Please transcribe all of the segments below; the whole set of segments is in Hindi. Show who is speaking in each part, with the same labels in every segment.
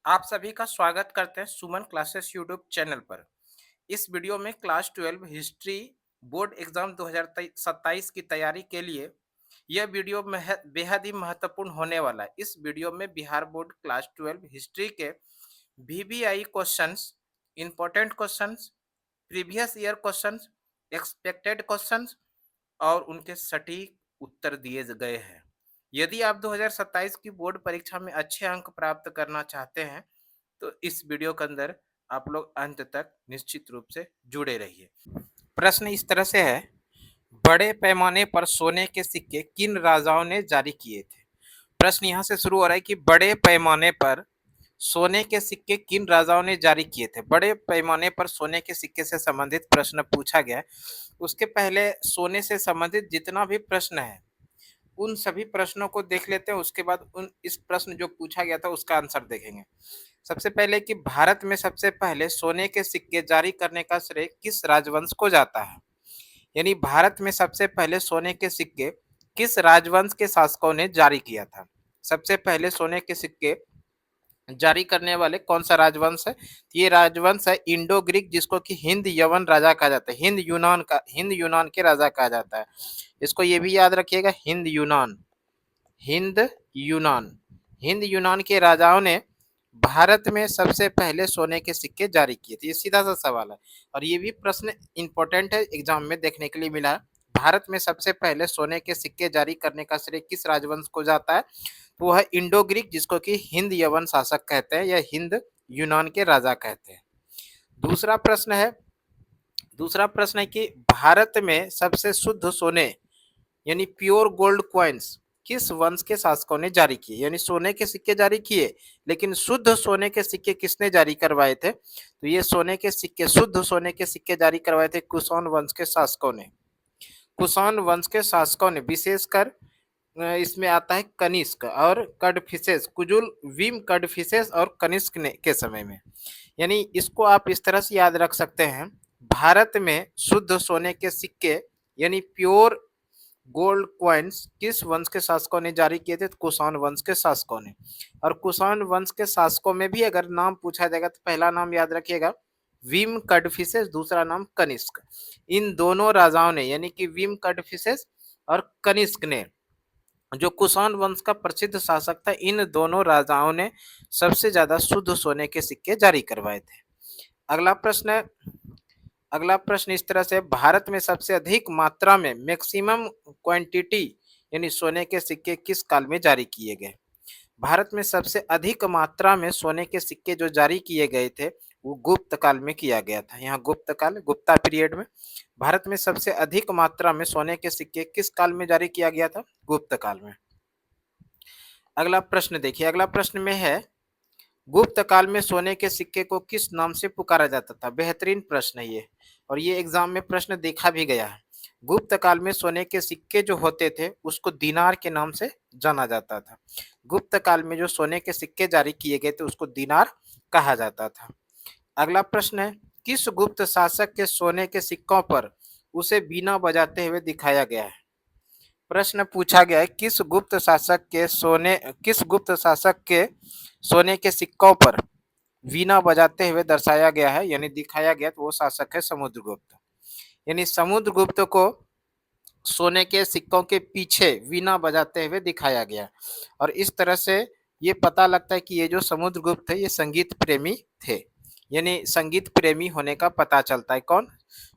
Speaker 1: आप सभी का स्वागत करते हैं सुमन क्लासेस यूट्यूब चैनल पर। इस वीडियो में क्लास 12 हिस्ट्री बोर्ड एग्जाम 2027 की तैयारी के लिए यह वीडियो बेहद ही महत्वपूर्ण होने वाला है। इस वीडियो में बिहार बोर्ड क्लास 12 हिस्ट्री के VVI questions, important questions, previous year questions, expected questions और उनके सटीक उत्तर दिए गए हैं। यदि आप 2027 की बोर्ड परीक्षा में अच्छे अंक प्राप्त करना चाहते हैं तो इस वीडियो के अंदर आप लोग अंत तक निश्चित रूप से जुड़े रहिए। प्रश्न इस तरह से है, बड़े पैमाने पर सोने के सिक्के किन राजाओं ने जारी किए थे। प्रश्न यहाँ से शुरू हो रहा है कि बड़े पैमाने पर सोने के सिक्के किन राजाओं ने जारी किए थे। बड़े पैमाने पर सोने के सिक्के से संबंधित प्रश्न पूछा गया है। उसके पहले सोने से संबंधित जितना भी प्रश्न है उन सभी प्रश्नों को देख लेते हैं, उसके बाद उन इस प्रश्न जो पूछा गया था उसका आंसर देखेंगे। सबसे पहले कि भारत में सबसे पहले सोने के सिक्के जारी करने का श्रेय किस राजवंश को जाता है। यानी भारत में सबसे पहले सोने के सिक्के किस राजवंश के शासकों ने जारी किया था। सबसे पहले सोने के सिक्के जारी करने वाले कौन सा राजवंश है। ये राजवंश है इंडो ग्रीक, जिसको कि हिंद यवन राजा कहा जाता है। हिंद यूनान के राजा कहा जाता है। इसको ये भी याद रखिएगा, हिंद यूनान हिंद यूनान के राजाओं ने भारत में सबसे पहले सोने के सिक्के जारी किए थे। ये सीधा सा सवाल है और ये भी प्रश्न इंपॉर्टेंट है, एग्जाम में देखने के लिए मिला है। भारत में सबसे पहले सोने के सिक्के जारी करने का श्रेय किस राजवंश को जाता है, तो वह इंडो ग्रीक, जिसको कि हिंद यवन शासक कहते हैं या हिंद यूनान के राजा कहते हैं। दूसरा प्रश्न है दूसरा प्रश्न है कि भारत में सबसे शुद्ध सोने यानी प्योर गोल्ड क्वाइंस किस वंश के शासकों ने जारी किए। यानी सोने के सिक्के जारी किए लेकिन शुद्ध सोने के सिक्के किसने जारी करवाए थे, तो ये शुद्ध सोने के सिक्के जारी करवाए थे कुषाण वंश के शासकों ने। कुषाण वंश के शासकों ने विशेषकर इसमें आता है कनिष्क और कडफिसेस, कुजुल विम कडफिसेस और कनिष्क ने के समय में। यानी इसको आप इस तरह से याद रख सकते हैं, भारत में शुद्ध सोने के सिक्के यानी प्योर गोल्ड कॉइन्स किस वंश के शासकों ने जारी किए थे, तो कुषाण वंश के शासकों ने। और कुषाण वंश के शासकों में भी अगर नाम पूछा जाएगा तो पहला नाम याद रखिएगा विम कडफिसेस, दूसरा नाम कनिष्क। इन दोनों राजाओं ने यानी कि विम कडफिसेस और कनिष्क ने, जो कुषाण वंश का प्रसिद्ध शासक था, इन दोनों राजाओं ने सबसे ज्यादा शुद्ध सोने के सिक्के जारी करवाए थे। अगला प्रश्न है अगला प्रश्न इस तरह से, भारत में सबसे अधिक मात्रा में मैक्सिमम क्वांटिटी यानी सोने के सिक्के किस काल में जारी किए गए। भारत में सबसे अधिक मात्रा में सोने के सिक्के जो जारी किए गए थे वो गुप्त काल में किया गया था। यहाँ गुप्ता पीरियड में भारत में सबसे अधिक मात्रा में सोने के सिक्के किस काल में जारी किया गया था, गुप्त काल में। अगला प्रश्न देखिए, अगला प्रश्न में है, गुप्त काल में सोने के सिक्के को किस नाम से पुकारा जाता था। बेहतरीन प्रश्न है ये और ये एग्जाम में प्रश्न देखा भी गया है। गुप्त काल में सोने के सिक्के जो होते थे उसको दीनार के नाम से जाना जाता था। गुप्त काल में जो सोने के सिक्के जारी किए गए थे उसको दीनार कहा जाता था। अगला प्रश्न है, किस गुप्त शासक के सोने के सिक्कों पर उसे बीना बजाते हुए दिखाया गया है। प्रश्न पूछा गया है, किस गुप्त शासक के सोने के सिक्कों पर वीणा बजाते हुए दर्शाया गया है यानी दिखाया गया, तो वो शासक है समुद्रगुप्त। यानी समुद्रगुप्त को सोने के सिक्कों के पीछे वीणा बजाते हुए दिखाया गया और इस तरह से ये पता लगता है कि ये जो समुद्रगुप्त है ये संगीत प्रेमी थे। यानी संगीत प्रेमी होने का पता चलता है, कौन,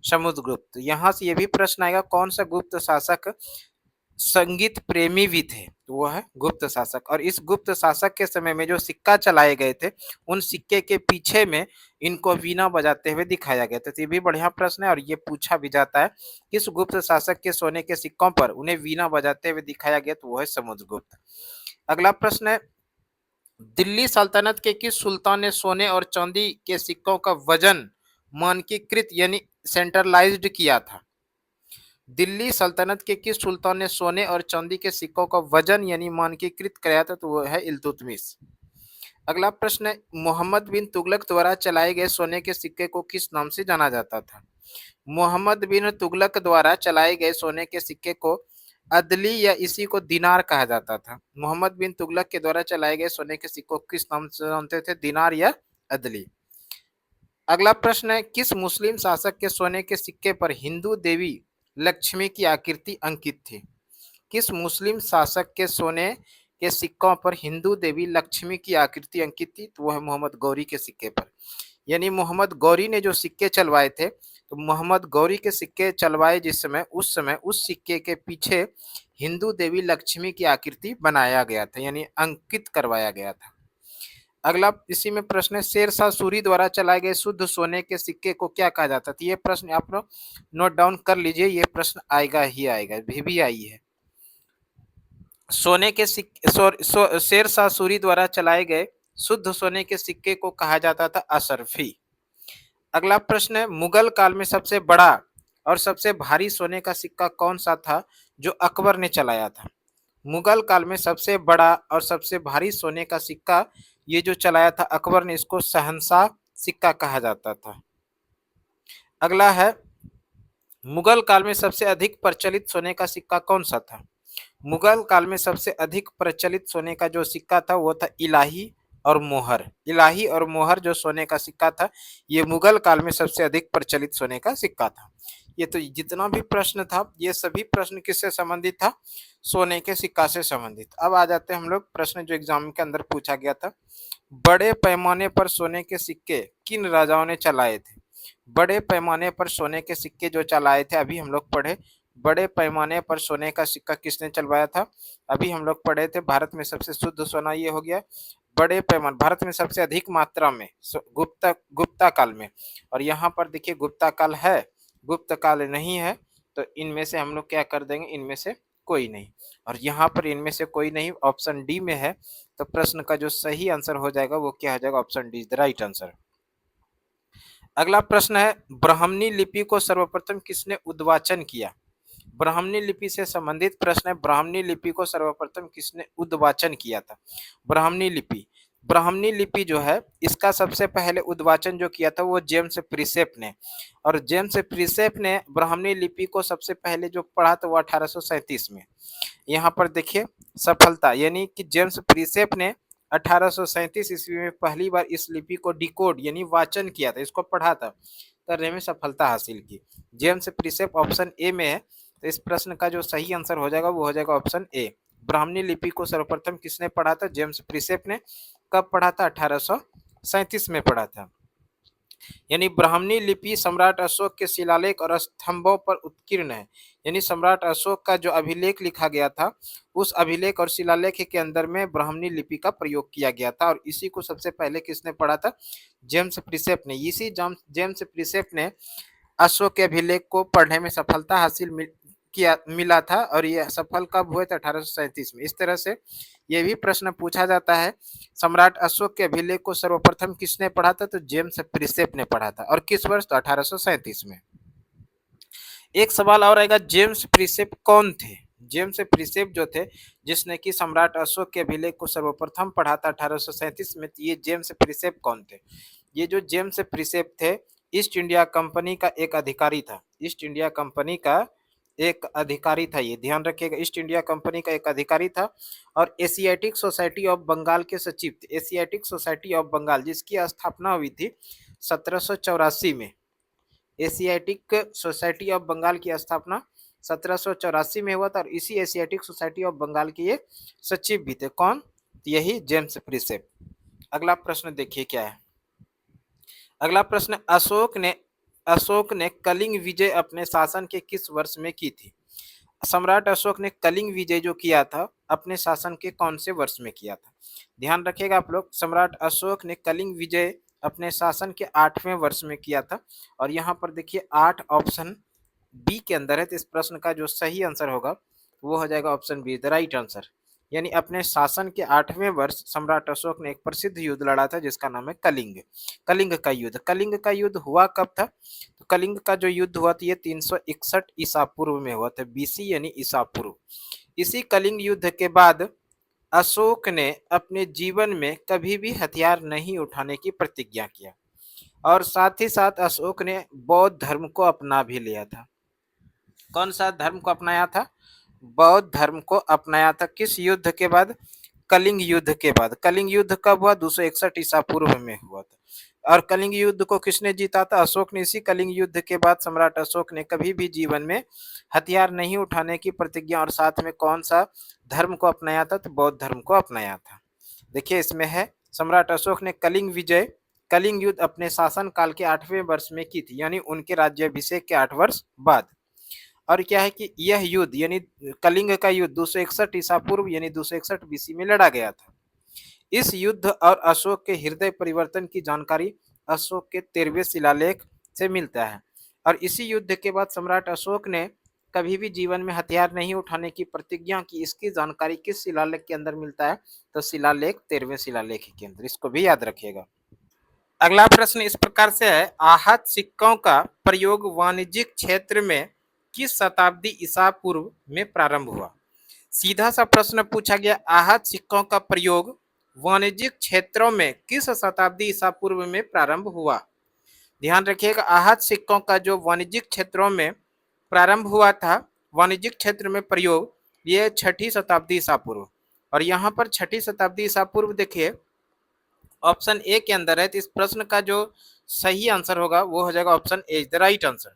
Speaker 1: समुद्रगुप्त। यहाँ से ये भी प्रश्न आएगा, कौन सा गुप्त शासक संगीत प्रेमी भी थे, तो वो है गुप्त शासक। और इस गुप्त शासक के समय में जो सिक्का चलाए गए थे उन सिक्के के पीछे में इनको वीणा बजाते हुए दिखाया गया था। तो ये भी बढ़िया प्रश्न है और ये पूछा भी जाता है, किस गुप्त शासक के सोने के सिक्कों पर उन्हें वीणा बजाते हुए दिखाया गया, तो वो है समुद्रगुप्त। अगला प्रश्न है, दिल्ली सल्तनत के किस सुल्तान ने सोने और चांदी के सिक्कों का वजन मानकीकृत यानी सेंट्रलाइज्ड किया था। दिल्ली सल्तनत के किस सुल्तान ने सोने और चांदी के सिक्कों का वजन यानी मानकीकृत कराया था, तो वो है इल्तुतमिश। अगला प्रश्न है, मोहम्मद बिन तुगलक द्वारा चलाए गए सोने के सिक्के को किस नाम से जाना जाता था। मोहम्मद बिन तुगलक द्वारा चलाए गए सोने के सिक्के को अदली या इसी को दिनार कहा जाता था। मोहम्मद बिन तुगलक के द्वारा चलाए गए सोने के सिक्कों को किस नाम से जानते थे, दिनार या अदली। अगला प्रश्न है, किस मुस्लिम शासक के सोने के सिक्के पर हिंदू देवी लक्ष्मी की आकृति अंकित थी। किस मुस्लिम शासक के सोने के सिक्कों पर हिंदू देवी लक्ष्मी की आकृति अंकित थी, तो वह मोहम्मद गौरी के सिक्के पर। यानी मोहम्मद गौरी ने जो सिक्के चलवाए थे, तो मोहम्मद गौरी के सिक्के चलवाए जिस समय उस सिक्के के पीछे हिंदू देवी लक्ष्मी की आकृति बनाया गया था, यानी अंकित करवाया गया था। अगला इसी में प्रश्न है, शेरशाह सूरी द्वारा चलाए गए शुद्ध सोने के सिक्के को क्या कहा जाता था। ये प्रश्न आप लोग नोट डाउन कर लीजिए, ये प्रश्न आएगा ही आएगा, भी आई है। सोने के सिक्के शेरशाह सूरी द्वारा चलाए गए शुद्ध सोने के सिक्के को कहा जाता था अशरफी। अगला प्रश्न है, मुगल काल में सबसे बड़ा और सबसे भारी सोने का सिक्का कौन सा था जो अकबर ने चलाया था। मुगल काल में सबसे बड़ा और सबसे भारी सोने का सिक्का ये जो चलाया था अकबर ने, इसको शहंशाह सिक्का कहा जाता था। अगला है, मुगल काल में सबसे अधिक प्रचलित सोने का सिक्का कौन सा था। मुगल काल में सबसे अधिक प्रचलित सोने का जो सिक्का था वो था इलाही और मोहर। इलाही और मोहर जो सोने का सिक्का था, ये मुगल काल में सबसे अधिक प्रचलित सोने का सिक्का था। ये तो जितना भी प्रश्न था, ये सभी प्रश्न किससे संबंधित था, सोने के सिक्का से संबंधित। अब आ जाते हैं हम लोग प्रश्न जो एग्जाम के अंदर पूछा गया था, बड़े पैमाने पर सोने के सिक्के किन राजाओं ने चलाए थे। बड़े पैमाने पर सोने के सिक्के जो चलाए थे, अभी हम लोग पढ़े बड़े पैमाने पर सोने का सिक्का किसने चलवाया था, अभी हम लोग पढ़े थे भारत में सबसे शुद्ध सोना ये हो गया। बड़े पैमाने भारत में सबसे अधिक मात्रा में गुप्ता काल में, और यहाँ पर देखिए गुप्ता काल है, गुप्त काल नहीं है, तो इनमें से हम लोग क्या कर देंगे, इनमें से कोई नहीं, और यहाँ पर इनमें से कोई नहीं, ऑप्शन डी में है। तो प्रश्न का जो सही आंसर हो जाएगा वो क्या हो जाएगा, option D is the right answer. अगला प्रश्न है, ब्राह्मणी लिपि को सर्वप्रथम किसने उद्वाचन किया। ब्राह्मणी लिपि से संबंधित प्रश्न है, ब्राह्मणी लिपि को सर्वप्रथम किसने उद्वाचन किया था। ब्राह्मणी लिपि जो है, इसका सबसे पहले उद्वाचन जो किया था वो जेम्स प्रिसेप ने, और जेम्स प्रिसेप ने ब्राह्मणी लिपि को सबसे पहले जो पढ़ा था वो 1837 में। यहाँ पर देखिए सफलता, यानी कि जेम्स प्रिसेप ने 1837 ईस्वी में पहली बार इस लिपि को डिकोड यानी वाचन किया था, इसको पढ़ा था, करने में सफलता हासिल की। जेम्स प्रिसेप ऑप्शन ए में है, तो इस प्रश्न का जो सही आंसर हो जाएगा वो हो जाएगा ऑप्शन ए। ब्राह्मणी लिपि को सर्वप्रथम किसने पढ़ा था, जेम्स प्रिसेप ने। कब पढ़ा था, 1837 में पढ़ा था। यानी ब्राह्मणी लिपि सम्राट अशोक के शिलालेख और स्तंभों पर उत्कीर्ण है, यानी सम्राट अशोक का जो अभिलेख लिखा गया था, उस अभिलेख और शिलालेख के अंदर में ब्राह्मणी लिपि का प्रयोग किया गया था, और इसी को सबसे पहले किसने पढ़ा था, जेम्स प्रिसेप ने। इसी जेम्स प्रिसेप ने अशोक के अभिलेख को पढ़ने में सफलता हासिल मिला था, और यह सफल कब हुए थे, 1837 में। इस तरह से ये भी प्रश्न पूछा जाता है, सम्राट अशोक के अभिलेख को सर्वप्रथम किसने पढ़ा था, तो जेम्स प्रिसेप ने पढ़ा था, और किस वर्ष, तो 1837 में। एक सवाल और आएगा, जेम्स प्रिसेप कौन थे। जेम्स प्रिसेप जो थे, जिसने कि सम्राट अशोक के अभिलेख को सर्वप्रथम पढ़ा था 1837 में, ये जेम्स प्रिसेप कौन थे। ये जो जेम्स प्रिसेप थे, ईस्ट इंडिया कंपनी का एक अधिकारी था। ईस्ट इंडिया कंपनी का एक अधिकारी था, ये ध्यान रखिएगा, ईस्ट इंडिया कंपनी का एक अधिकारी था, और एशियाटिक सोसाइटी ऑफ बंगाल के सचिव थे। एशियाटिक सोसाइटी ऑफ बंगाल, जिसकी स्थापना हुई थी 1784 में। एशियाटिक सोसाइटी ऑफ बंगाल की स्थापना 1784 में हुआ था, और इसी एशियाटिक सोसाइटी ऑफ बंगाल के ये सचिव भी थे। कौन, यही जेम्स प्रिसेप। अगला प्रश्न देखिए क्या है। अगला प्रश्न, अशोक ने कलिंग विजय अपने शासन के किस वर्ष में की थी। सम्राट अशोक ने कलिंग विजय जो किया था अपने शासन के कौन से वर्ष में किया था। ध्यान रखिएगा आप लोग, सम्राट अशोक ने कलिंग विजय अपने शासन के 8वें वर्ष में किया था, और यहाँ पर देखिए 8 ऑप्शन बी के अंदर है, तो इस प्रश्न का जो सही आंसर होगा वो हो जाएगा option B the right answer. यानी अपने शासन के 8वें वर्ष सम्राट अशोक ने एक प्रसिद्ध युद्ध लड़ा था जिसका नाम है कलिंग। कलिंग का युद्ध, कलिंग का युद्ध हुआ कब था, तो कलिंग का जो युद्ध हुआ था ये 361 ईसा पूर्व में हुआ था, बीसी यानी ईसा पूर्व। इसी कलिंग युद्ध के बाद अशोक ने अपने जीवन में कभी भी हथियार नहीं उठाने की प्रतिज्ञा किया, और साथ ही साथ अशोक ने बौद्ध धर्म को अपना भी लिया था। कौन सा धर्म को अपनाया था, बौद्ध धर्म को अपनाया था? किस युद्ध के बाद? कलिंग युद्ध के बाद। कलिंग युद्ध कब हुआ? 261 ईसा पूर्व में हुआ था। और कलिंग युद्ध को किसने जीता था? अशोक ने। इसी कलिंग युद्ध के बाद सम्राट अशोक ने कभी भी जीवन में हथियार नहीं उठाने की प्रतिज्ञा और साथ में कौन सा धर्म को अपनाया था? तो बौद्ध धर्म को अपनाया था। देखिए इसमें है, सम्राट अशोक ने कलिंग विजय, कलिंग युद्ध अपने शासन काल के 8वें वर्ष में की थी, यानी उनके राज्याभिषेक के 8 वर्ष बाद। और क्या है कि यह युद्ध यानी कलिंग का युद्ध 261 ईसा पूर्व यानी 261 बीसी में लड़ा गया था। इस युद्ध और अशोक के हृदय परिवर्तन की जानकारी अशोक के 13वें शिलालेख से मिलता है। और इसी युद्ध के बाद सम्राट अशोक ने कभी भी जीवन में हथियार नहीं उठाने की प्रतिज्ञा की। इसकी जानकारी किस शिलालेख के अंदर मिलता है? तो शिलालेख 13वें शिलालेख के अंदर। इसको भी याद रखिएगा। अगला प्रश्न इस प्रकार से है, आहत सिक्कों का प्रयोग वाणिज्यिक क्षेत्र में किस शताब्दी ईसा पूर्व में प्रारंभ हुआ? सीधा सा प्रश्न पूछा गया, आहत सिक्कों का प्रयोग वाणिज्यिक क्षेत्रों में किस शताब्दी ईसा पूर्व में प्रारंभ हुआ? ध्यान रखिएगा, आहत सिक्कों का जो वाणिज्यिक क्षेत्रों में प्रारंभ हुआ था, वाणिज्यिक क्षेत्र में प्रयोग, ये 6ठी शताब्दी ईसा पूर्व। और यहाँ पर 6ठी शताब्दी ईसा पूर्व देखिए ऑप्शन ए के अंदर है, तो इस प्रश्न का जो सही आंसर होगा वो हो जाएगा option A, the right answer.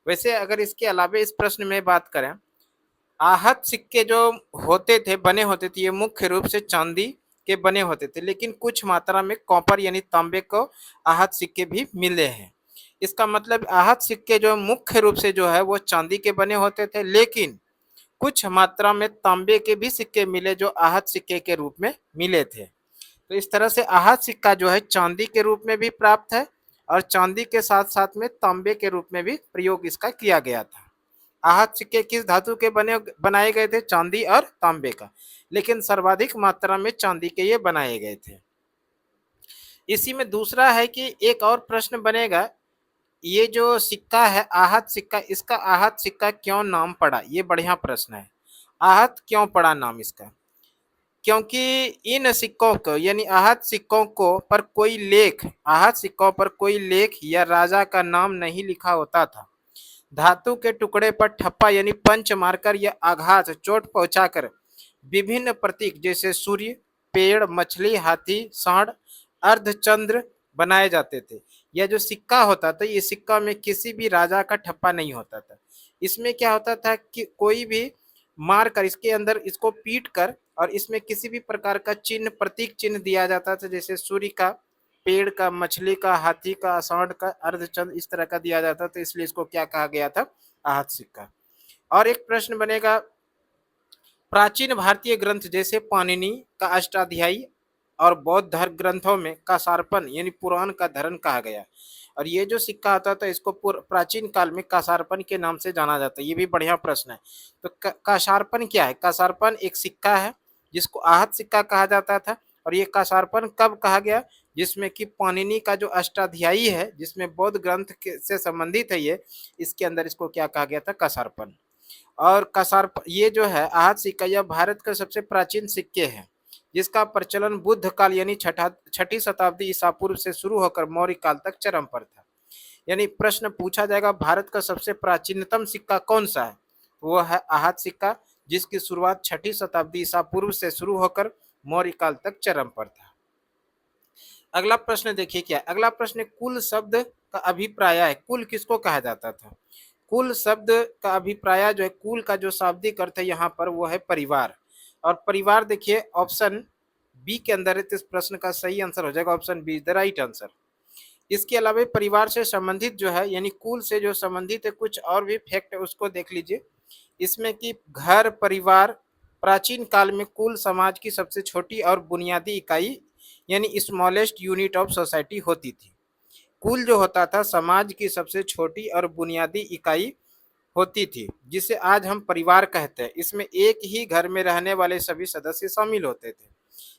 Speaker 1: वैसे अगर इसके अलावा इस प्रश्न में बात करें, आहत सिक्के जो होते थे, बने होते थे, ये मुख्य रूप से चांदी के बने होते थे, लेकिन कुछ मात्रा में कॉपर यानी तांबे को आहत सिक्के भी मिले हैं। इसका मतलब आहत सिक्के जो मुख्य रूप से जो है वो चांदी के बने होते थे, लेकिन कुछ मात्रा में तांबे के भी सिक्के मिले जो आहत सिक्के के रूप में मिले थे। तो इस तरह से आहत सिक्का जो है चांदी के रूप में भी प्राप्त है और चांदी के साथ साथ में तांबे के रूप में भी प्रयोग इसका किया गया था। आहत सिक्के किस धातु के बनाए गए थे? चांदी और तांबे का, लेकिन सर्वाधिक मात्रा में चांदी के ये बनाए गए थे। इसी में दूसरा है कि एक और प्रश्न बनेगा, ये जो सिक्का है आहत सिक्का, इसका आहत सिक्का क्यों नाम पड़ा? ये बढ़िया प्रश्न है। आहत क्यों पड़ा नाम इसका? क्योंकि इन सिक्कों को यानी आहत सिक्कों को पर कोई लेख, आहत सिक्कों पर कोई लेख या राजा का नाम नहीं लिखा होता था। धातु के टुकड़े पर ठप्पा यानी पंच मारकर या आघात चोट पहुंचाकर विभिन्न प्रतीक जैसे सूर्य, पेड़, मछली, हाथी, सांड, अर्धचंद्र बनाए जाते थे। यह जो सिक्का होता था, ये सिक्का में किसी भी राजा का ठप्पा नहीं होता था। इसमें क्या होता था कि कोई भी मार कर इसके अंदर इसको पीट कर और इसमें किसी भी प्रकार का चिन्ह, प्रतीक चिन्ह दिया जाता था, जैसे सूर्य का, पेड़ का, मछली का, हाथी का, सांड का, अर्धचंद्र, इस तरह का दिया जाता था। इसलिए इसको क्या कहा गया था? आहत सिक्का। और एक प्रश्न बनेगा, प्राचीन भारतीय ग्रंथ जैसे पाणिनि का अष्टाध्यायी और बौद्ध धर्म ग्रंथों में कासार्पण यानी पुराण का धरण कहा गया। और ये जो सिक्का आता था इसको प्राचीन काल में कासार्पण के नाम से जाना जाता है। ये भी बढ़िया प्रश्न है। तो कासार्पण क्या है? कासार्पण एक सिक्का है जिसको आहत सिक्का कहा जाता था। और ये कासार्पण कब कहा गया? जिसमें कि पाणिनि का जो अष्टाध्यायी है, जिसमें बौद्ध ग्रंथ से संबंधित है ये, इसके अंदर इसको क्या कहा गया था? कासार्पण। और कसार ये जो है आहत सिक्का, यह भारत का सबसे प्राचीन सिक्के हैं, जिसका प्रचलन बुद्ध काल यानी 6ठी शताब्दी ईसा पूर्व से शुरू होकर मौर्य काल तक चरम पर था। यानी प्रश्न पूछा जाएगा भारत का सबसे प्राचीनतम सिक्का कौन सा है? वो है आहत सिक्का, जिसकी शुरुआत 6ठी शताब्दी ईसा पूर्व से शुरू होकर मौर्य काल तक चरम पर था। अगला प्रश्न देखिए क्या, अगला प्रश्न, कुल शब्द का अभिप्राय है। कुल किसको कहा जाता था? कुल शब्द का अभिप्राय जो है, कुल का जो शाब्दिक अर्थ है यहाँ पर वो है परिवार। और परिवार देखिए ऑप्शन बी के अंदर है, तो इस प्रश्न का सही आंसर हो जाएगा option B, the right answer. इसके अलावा परिवार से संबंधित जो है यानी कुल से जो संबंधित है कुछ और भी फैक्ट है, उसको देख लीजिए। इसमें कि घर, परिवार प्राचीन काल में कुल समाज की सबसे छोटी और बुनियादी इकाई यानी स्मॉलेस्ट यूनिट ऑफ सोसाइटी होती थी। कुल जो होता था समाज की सबसे छोटी और बुनियादी इकाई होती थी, जिसे आज हम परिवार कहते हैं। इसमें एक ही घर में रहने वाले सभी सदस्य शामिल होते थे।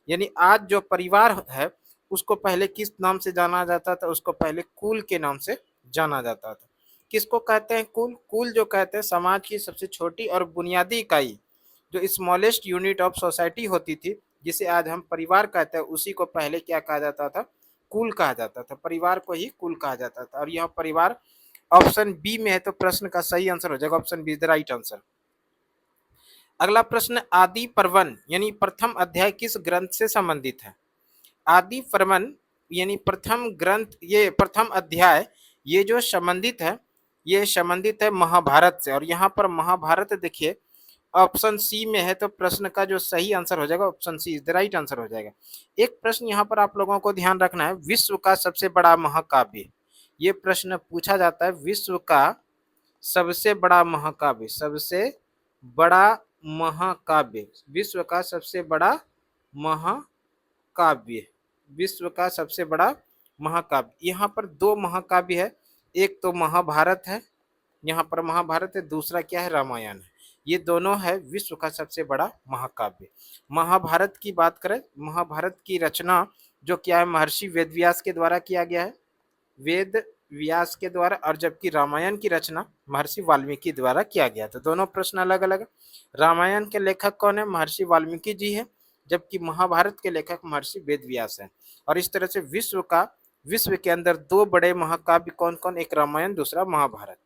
Speaker 1: यानी आज जो परिवार है उसको पहले किस नाम से जाना जाता था? उसको पहले कुल के नाम से जाना जाता था। किसको कहते हैं? कुल। कुल जो कहते हैं समाज की सबसे छोटी और बुनियादी इकाई, जो स्मॉलेस्ट यूनिट ऑफ सोसाइटी होती थी, जिसे आज हम परिवार कहते हैं, उसी को पहले क्या कहा जाता था? कुल कहा जाता था। परिवार को ही कुल कहा जाता था। और यह परिवार ऑप्शन बी में है, तो प्रश्न का सही आंसर हो जाएगा option B, the right answer. अगला प्रश्न, आदि पर्वन यानी प्रथम अध्याय किस ग्रंथ से संबंधित है? आदि पर्वन यानी प्रथम ग्रंथ, ये प्रथम अध्याय ये जो संबंधित है, ये संबंधित है महाभारत से। और यहाँ पर महाभारत देखिए ऑप्शन सी में है, तो प्रश्न का जो सही आंसर हो जाएगा option C is the right answer हो जाएगा। एक प्रश्न यहाँ पर आप लोगों को ध्यान रखना है, विश्व का सबसे बड़ा महाकाव्य, ये प्रश्न पूछा जाता है, विश्व का सबसे बड़ा महाकाव्य, सबसे बड़ा महाकाव्य, विश्व का सबसे बड़ा महाकाव्य, विश्व का सबसे बड़ा महाकाव्य। यहाँ पर दो महाकाव्य है, एक तो महाभारत है, यहाँ पर महाभारत है, दूसरा क्या है, रामायण है। ये दोनों है विश्व का सबसे बड़ा महाकाव्य। महाभारत की बात करें, महाभारत की रचना जो क्या है, महर्षि वेदव्यास के द्वारा किया गया है, वेद व्यास के द्वारा, और जबकि रामायण की रचना महर्षि वाल्मीकि द्वारा किया गया। तो दोनों प्रश्न अलग अलग है। रामायण के लेखक कौन है, महर्षि वाल्मीकि जी है, जबकि महाभारत के लेखक महर्षि वेदव्यास है। और इस तरह से विश्व के अंदर दो बड़े महाकाव्य कौन कौन, एक रामायण दूसरा महाभारत।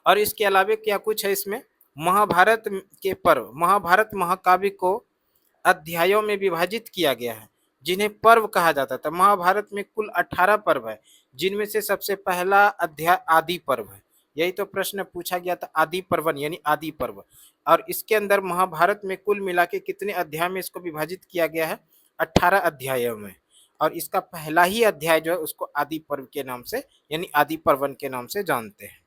Speaker 1: और इसके अलावा क्या कुछ है इसमें, महाभारत के पर्व, महाभारत महाकाव्य को अध्यायों में विभाजित किया गया है, जिन्हें पर्व कहा जाता था। महाभारत में कुल 18 पर्व है, जिनमें से सबसे पहला अध्याय आदि पर्व है। यही तो प्रश्न पूछा गया था, आदि पर्वन यानी आदि पर्व। और इसके अंदर महाभारत में कुल मिला के कितने अध्याय में इसको विभाजित किया गया है, 18 अध्यायों में। और इसका पहला ही अध्याय जो है उसको आदि पर्व के नाम से यानी आदि पर्वन के नाम से जानते हैं।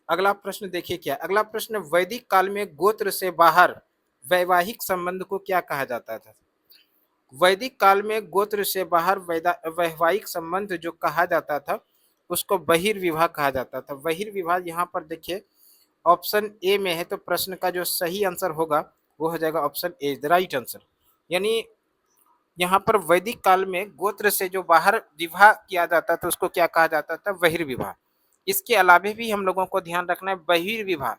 Speaker 1: अगला प्रश्न देखिए क्या, अगला प्रश्न, वैदिक काल में गोत्र से बाहर वैवाहिक संबंध को क्या कहा जाता था? वैदिक काल में गोत्र से बाहर वैवाहिक संबंध जो कहा जाता था उसको बहिर्विवाह कहा जाता था। बहिर्विवाह यहाँ पर देखिए ऑप्शन ए में है, तो प्रश्न का जो सही आंसर होगा वो हो जाएगा option A the right answer. यानी यहाँ पर वैदिक काल में गोत्र से जो बाहर विवाह किया जाता था उसको क्या कहा जाता था, बहिर्विवाह। इसके अलावा भी हम लोगों को ध्यान रखना है, बहिर्विवाह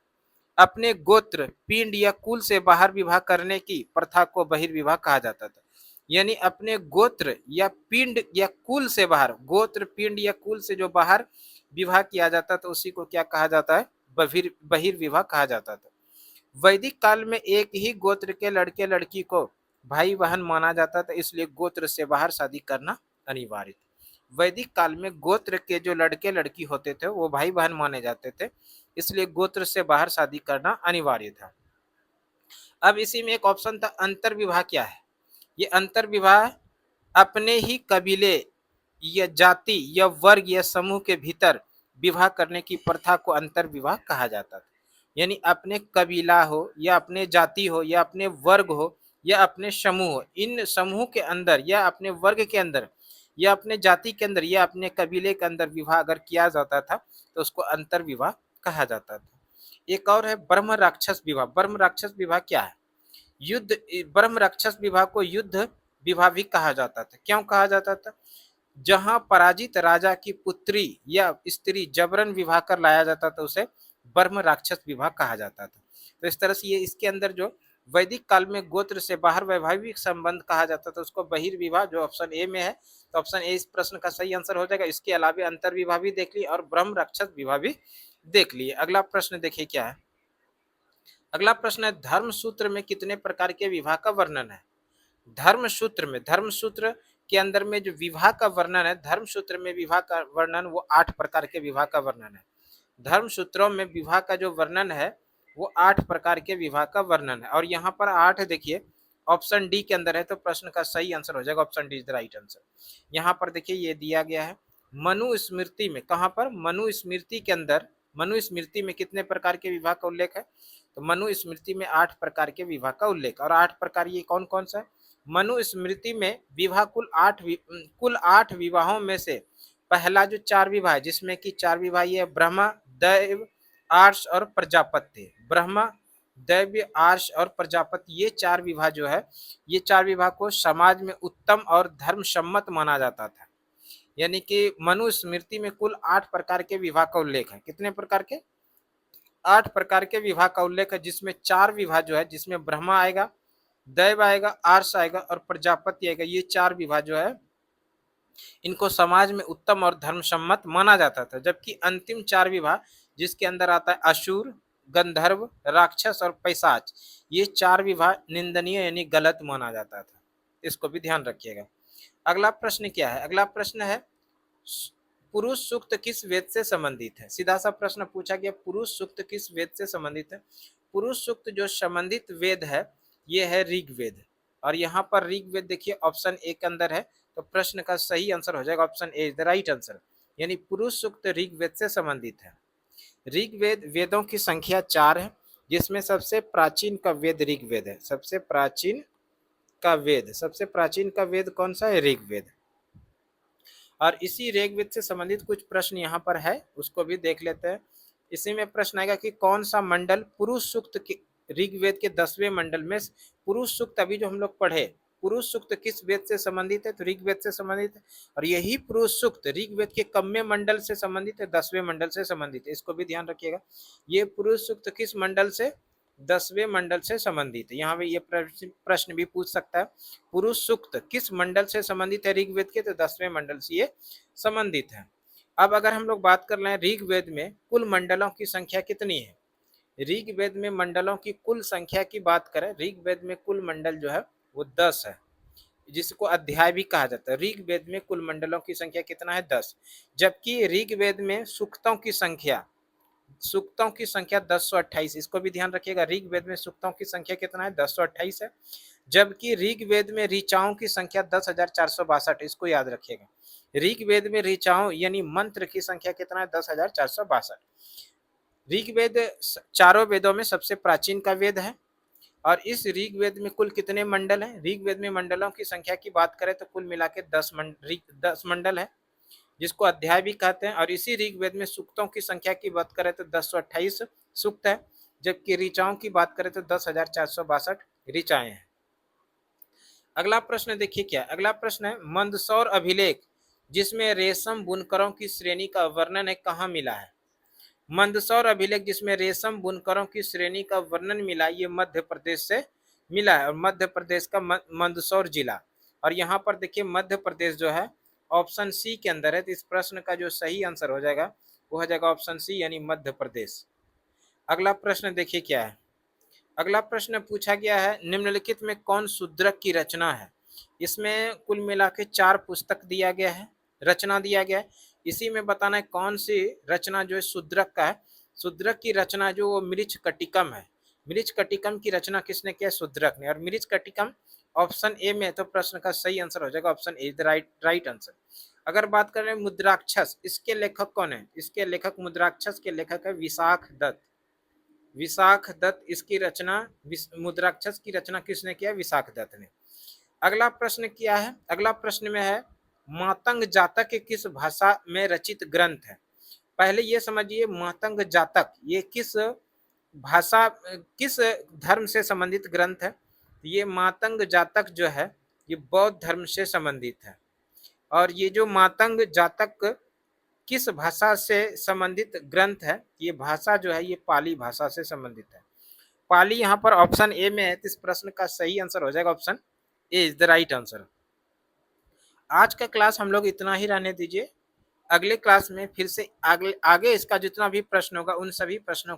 Speaker 1: अपने गोत्र पिंड या कुल से बाहर विवाह करने की प्रथा को बहिर्विवाह कहा जाता था। यानी अपने गोत्र या पिंड या कुल से बाहर, गोत्र पिंड या कुल से जो बाहर विवाह किया जाता था उसी को क्या कहा जाता है, बहिर्विवाह कहा जाता था। वैदिक काल में एक ही गोत्र के लड़के लड़की को भाई बहन माना जाता था, इसलिए गोत्र से बाहर शादी करना अनिवार्य था। वैदिक काल में गोत्र के जो लड़के लड़की होते थे वो भाई बहन माने जाते थे, इसलिए गोत्र से बाहर शादी करना अनिवार्य था। अब इसी में एक ऑप्शन था अंतर विवाह, क्या है ये अंतर विवाह, अपने ही कबीले या जाति या वर्ग या समूह के भीतर विवाह करने की प्रथा को अंतर विवाह कहा जाता था। यानी अपने कबीला हो या अपने जाति हो या अपने वर्ग हो या अपने समूह हो, इन समूह के अंदर या अपने वर्ग के अंदर या अपने जाति के अंदर या अपने कबीले के अंदर विवाह अगर किया जाता था तो उसको अंतर विवाह कहा जाता था। एक और है ब्रह्म राक्षस विवाह। ब्रह्म राक्षस विवाह क्या है, युद्ध, ब्रह्म राक्षस विवाह को युद्ध विवाह भी कहा जाता था। क्यों कहा जाता था, जहां पराजित राजा की पुत्री या स्त्री जबरन विवाह कर लाया जाता था उसे ब्रह्म राक्षस विवाह कहा जाता था। तो इस तरह से ये इसके अंदर जो वैदिक काल में गोत्र से बाहर वैवाहिक संबंध कहा जाता था उसको बहिर्विवाह, जो ऑप्शन ए में है, तो ऑप्शन ए इस प्रश्न का सही आंसर हो जाएगा। इसके अलावा अंतर विवाह भी देख लिए और ब्रह्म राक्षस विवाह भी देख लिए। अगला प्रश्न देखिए क्या है, अगला प्रश्न है धर्म सूत्र में कितने प्रकार के विवाह का वर्णन है? धर्म सूत्र में, धर्म सूत्र के अंदर में जो विवाह का वर्णन है, धर्म सूत्र में विवाह का वर्णन वो 8 प्रकार के विवाह का वर्णन है। धर्म सूत्रों में विवाह का जो वर्णन है वो 8 प्रकार के विवाह का वर्णन है। और यहाँ पर 8 देखिए ऑप्शन डी के अंदर है, तो प्रश्न का सही आंसर हो जाएगा option D is the right answer. यहाँ पर देखिए ये दिया गया है मनुस्मृति में, कहाँ पर, मनुस्मृति के अंदर, मनुस्मृति में कितने प्रकार के विवाह का उल्लेख है, तो मनुस्मृति में 8 प्रकार के विवाह का उल्लेख। और 8 प्रकार ये कौन कौन सा है, मनुस्मृति में विवाह कुल 8 विवाहों में से पहला जो 4 विवाह है, जिसमें कि 4 विवाह ये ब्रह्मा, दैव, आर्ष और प्रजापत्य। ब्रह्मा, दैव, आर्ष और प्रजापति, ये 4 विवाह जो है, ये 4 विवाह को समाज में उत्तम और धर्म सम्मत माना जाता था। यानी कि मनुस्मृति में कुल 8 प्रकार के विवाह का उल्लेख है। कितने प्रकार के, 8 प्रकार के विवाह का उल्लेख है, जिसमें 4 विवाह जो है, जिसमें ब्रह्मा आएगा, दैव आएगा, आर्ष आएगा और प्रजापति आएगा। ये 4 विवाह जो है इनको समाज में उत्तम और धर्मसम्मत माना जाता था। जबकि अंतिम 4 विवाह जिसके अंदर आता है असुर, गंधर्व, राक्षस और पैशाच, ये 4 विवाह निंदनीय यानी गलत माना जाता था। इसको भी ध्यान रखिएगा। अगला प्रश्न क्या है? अगला प्रश्न है पुरुष सूक्त किस वेद से संबंधित है? सीधा सा प्रश्न पूछा गया, पुरुष सूक्त किस वेद से संबंधित है? पुरुष सूक्त जो संबंधित वेद है ये है ऋग्वेद। और यहाँ पर ऋग्वेद देखिए ऑप्शन ए के अंदर है, तो प्रश्न का सही आंसर हो जाएगा option A is the right answer, यानी पुरुष सूक्त ऋग्वेद से संबंधित है। ऋग्वेद वेदों की संख्या 4 है, जिसमें सबसे प्राचीन का वेद ऋग्वेद है। सबसे प्राचीन का वेद कौन सा है? ऋग्वेद। और इसी ऋग्वेद से संबंधित कुछ प्रश्न यहाँ पर है, उसको भी देख लेते हैं। इसी में प्रश्न आएगा कि कौन सा मंडल पुरुष सूक्त के ऋग्वेद के 10वें मंडल में, पुरुष सूक्त अभी जो हम लोग पढ़े, पुरुष सूक्त किस वेद से संबंधित है? तो ऋग्वेद से संबंधित है। और यही पुरुष सूक्त ऋग्वेद के कम्मे मंडल से संबंधित है? 10वें मंडल से संबंधित है। इसको भी ध्यान रखिएगा। ये पुरुष सूक्त किस मंडल से? 10वें मंडल से संबंधित है। यहाँ पे ये प्रश्न भी पूछ सकता है, पुरुष सूक्त किस मंडल से संबंधित है ऋग्वेद के? तो 10वें मंडल से ये संबंधित है। अब अगर हम लोग बात कर रहे हैं ऋग्वेद में कुल मंडलों की संख्या कितनी है? ऋग्वेद में मंडलों की कुल संख्या की बात करें, ऋग्वेद में कुल मंडल जो है वो 10 है, जिसको अध्याय भी कहा जाता है। ऋग्वेद में कुल मंडलों की संख्या कितना है? 10। जबकि ऋग्वेद में सूक्तों की संख्या 1028। इसको भी ध्यान रखिएगा। ऋग्वेद में सूक्तों की संख्या कितना है? 1028 है। जबकि ऋग्वेद में ऋचाओं की संख्या 10,462। इसको याद रखिएगा। ऋग्वेद में ऋचाओं यानी मंत्र की संख्या कितना है? 10,462। ऋग्वेद चारों वेदों में सबसे प्राचीन का वेद है। और इस ऋग्वेद में कुल कितने मंडल हैं? ऋग्वेद में मंडलों की संख्या की बात करें तो कुल मिला के 10 मंडल है, जिसको अध्याय भी कहते हैं। और इसी ऋग्वेद में सूक्तों की संख्या की बात करें तो 1028 सूक्त है, जबकि ऋचाओं की बात करें तो 10,462 ऋचाएं हैं। अगला प्रश्न देखिए क्या? अगला प्रश्न है मंदसौर अभिलेख जिसमें रेशम बुनकरों की श्रेणी का वर्णन है कहाँ मिला है? मंदसौर अभिलेख जिसमें रेशम बुनकरों की श्रेणी का वर्णन मिला, ये मध्य प्रदेश से मिला है, और मध्य प्रदेश का मंदसौर जिला। और यहाँ पर देखिए मध्य प्रदेश जो है ऑप्शन सी के अंदर है, तो इस प्रश्न का जो सही आंसर हो जाएगा वो हो जाएगा ऑप्शन सी यानी मध्य प्रदेश। अगला प्रश्न देखिए क्या है? अगला प्रश्न पूछा गया है निम्नलिखित में कौन शूद्रक की रचना है? इसमें कुल मिला के 4 पुस्तक दिया गया है, रचना दिया गया है। इसी में बताना है कौन सी रचना जो है शूद्रक का है। शूद्रक की रचना जो वो मृच्छकटिकम है। मृच्छकटिकम की रचना किसने किया? शूद्रक ने। और मृच्छकटिकम ऑप्शन ए में है, तो प्रश्न का सही आंसर हो जाएगा option A the right answer. अगर बात करें मुद्राक्षस, इसके लेखक कौन है? इसके लेखक मुद्राक्षस के लेखक है विशाख दत्त। विशाख दत्त इसकी रचना, मुद्राक्षस की रचना किसने किया? विशाख दत्त ने। अगला प्रश्न क्या है? अगला प्रश्न में है मातंग जातक किस भाषा में रचित ग्रंथ है? पहले ये समझिए मातंग जातक ये किस भाषा, किस धर्म से संबंधित ग्रंथ है? ये मातंग जातक जो है ये बौद्ध धर्म से संबंधित है। और ये जो मातंग जातक किस भाषा से संबंधित ग्रंथ है? ये भाषा जो है ये पाली भाषा से संबंधित है। पाली यहाँ पर ऑप्शन ए में है, तो इस प्रश्न का सही आंसर हो जाएगा option A is the right answer. आज का क्लास हम लोग इतना ही रहने दीजिए। अगले क्लास में फिर से आगे इसका जितना भी प्रश्न होगा उन सभी प्रश्नों